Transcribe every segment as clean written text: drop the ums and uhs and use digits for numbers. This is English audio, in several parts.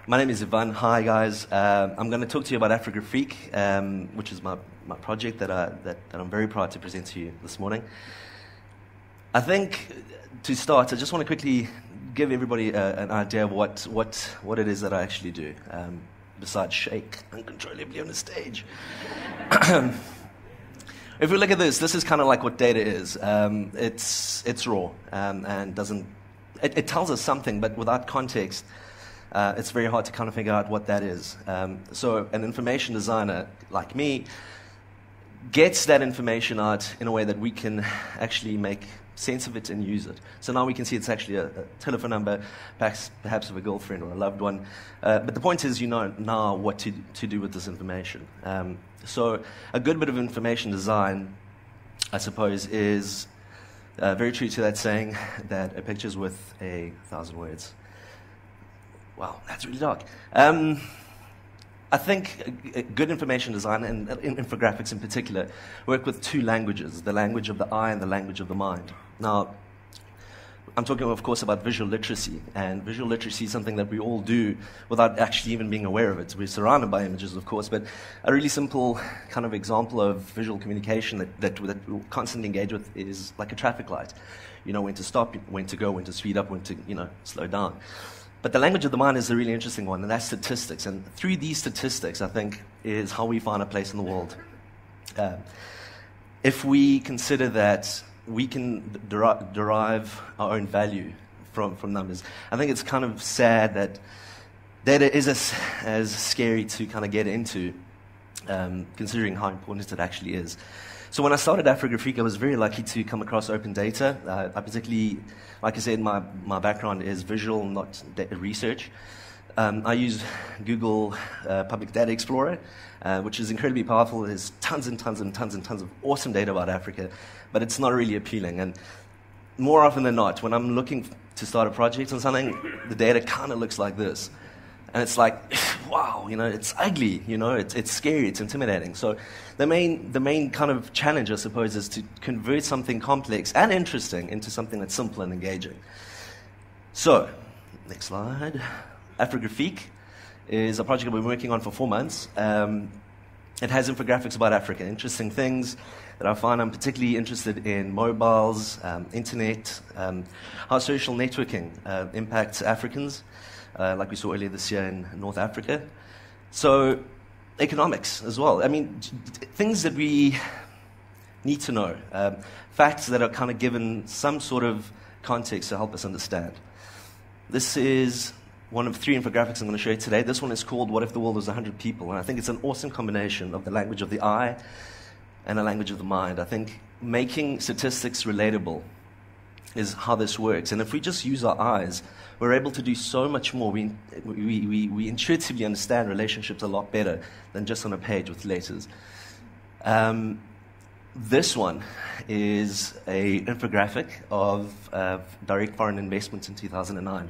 My name is Ivan. Hi, guys. I'm going to talk to you about Afrigraphique, which is my project that I'm very proud to present to you this morning. I think, to start, I just want to quickly give everybody an idea of what it is that I actually do, besides shake uncontrollably on the stage. If we look at this is kind of like what data is. It's raw and doesn't. It tells us something, but without context, it's very hard to kind of figure out what that is. So an information designer like me gets that information out in a way that we can actually make sense of it and use it. So now we can see it's actually a telephone number, perhaps of a girlfriend or a loved one. But the point is, you know now what to do with this information. So a good bit of information design, I suppose, is very true to that saying that a picture's worth 1,000 words. Wow, that's really dark. I think good information design, and infographics in particular, work with two languages, the language of the eye and the language of the mind. Now, I'm talking, of course, about visual literacy, and visual literacy is something that we all do without actually even being aware of it. We're surrounded by images, of course, but a really simple kind of example of visual communication that we constantly engage with is like a traffic light. You know when to stop, when to go, when to speed up, when to slow down. But the language of the mind is a really interesting one, and that's statistics. And through these statistics, I think, is how we find a place in the world. If we consider that we can derive our own value from numbers, I think it's kind of sad that data is as scary to kind of get into, considering how important it actually is. So when I started Afrigraphique, I was very lucky to come across open data. I particularly, like I said, my background is visual, not research. I use Google Public Data Explorer, which is incredibly powerful. There's tons and tons and tons and tons of awesome data about Africa, but it's not really appealing. And more often than not, when I'm looking to start a project on something, the data kind of looks like this. And it's like, wow, it's ugly, it's scary, it's intimidating. So the main kind of challenge, I suppose, is to convert something complex and interesting into something that's simple and engaging. So, next slide. Afrigraphique is a project we've been working on for 4 months. It has infographics about Africa, interesting things that I find. I'm particularly interested in mobiles, internet, how social networking impacts Africans, like we saw earlier this year in North Africa. So, economics as well. I mean, things that we need to know, facts that are kind of given some sort of context to help us understand. This is one of 3 infographics I'm going to show you today. This one is called What If the World Was 100 People? And I think it's an awesome combination of the language of the eye and the language of the mind. I think making statistics relatable is how this works. And if we just use our eyes, we're able to do so much more. We intuitively understand relationships a lot better than just on a page with letters. This one is an infographic of direct foreign investment in 2009.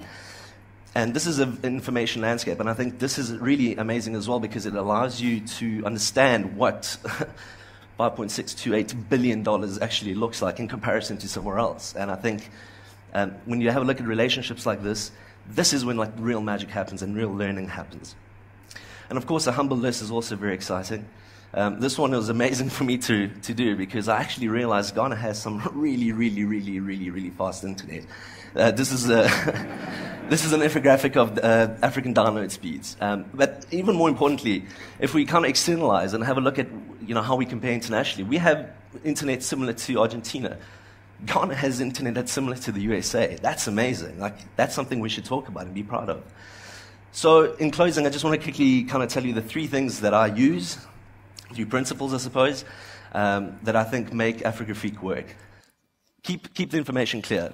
And this is an information landscape, and I think this is really amazing as well because it allows you to understand what $5.628 billion actually looks like in comparison to somewhere else. And I think when you have a look at relationships like this is when like real magic happens and real learning happens. And of course, a humble list is also very exciting. This one was amazing for me to do because I actually realized Ghana has some really fast internet. This is an infographic of African download speeds. But even more importantly, if we kind of externalize and have a look at how we compare internationally, we have internet similar to Argentina. Ghana has internet that's similar to the USA. That's amazing. That's something we should talk about and be proud of. So in closing, I just want to quickly kind of tell you the 3 things that I use, 3 principles, I suppose, that I think make Afrigraphique work. Keep the information clear.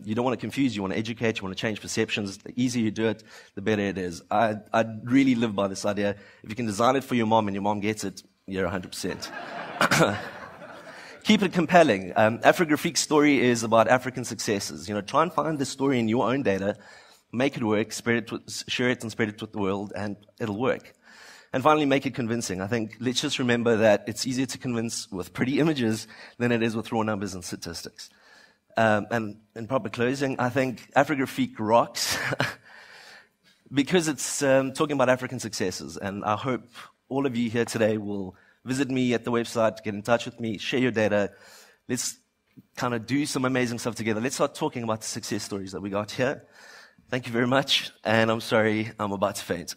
You don't want to confuse, you want to educate, you want to change perceptions. The easier you do it, the better it is. I really live by this idea. If you can design it for your mom and your mom gets it, you're 100%. Keep it compelling. Afrigraphique's story is about African successes. Try and find the story in your own data, make it work, share it and spread it with the world, and it'll work. And finally, make it convincing. I think let's just remember that it's easier to convince with pretty images than it is with raw numbers and statistics. And in proper closing, I think Afrigraphique rocks. because it's talking about African successes, and I hope all of you here today will visit me at the website, get in touch with me, share your data. Let's kind of do some amazing stuff together. Let's start talking about the success stories that we got here. Thank you very much, and I'm sorry I'm about to faint.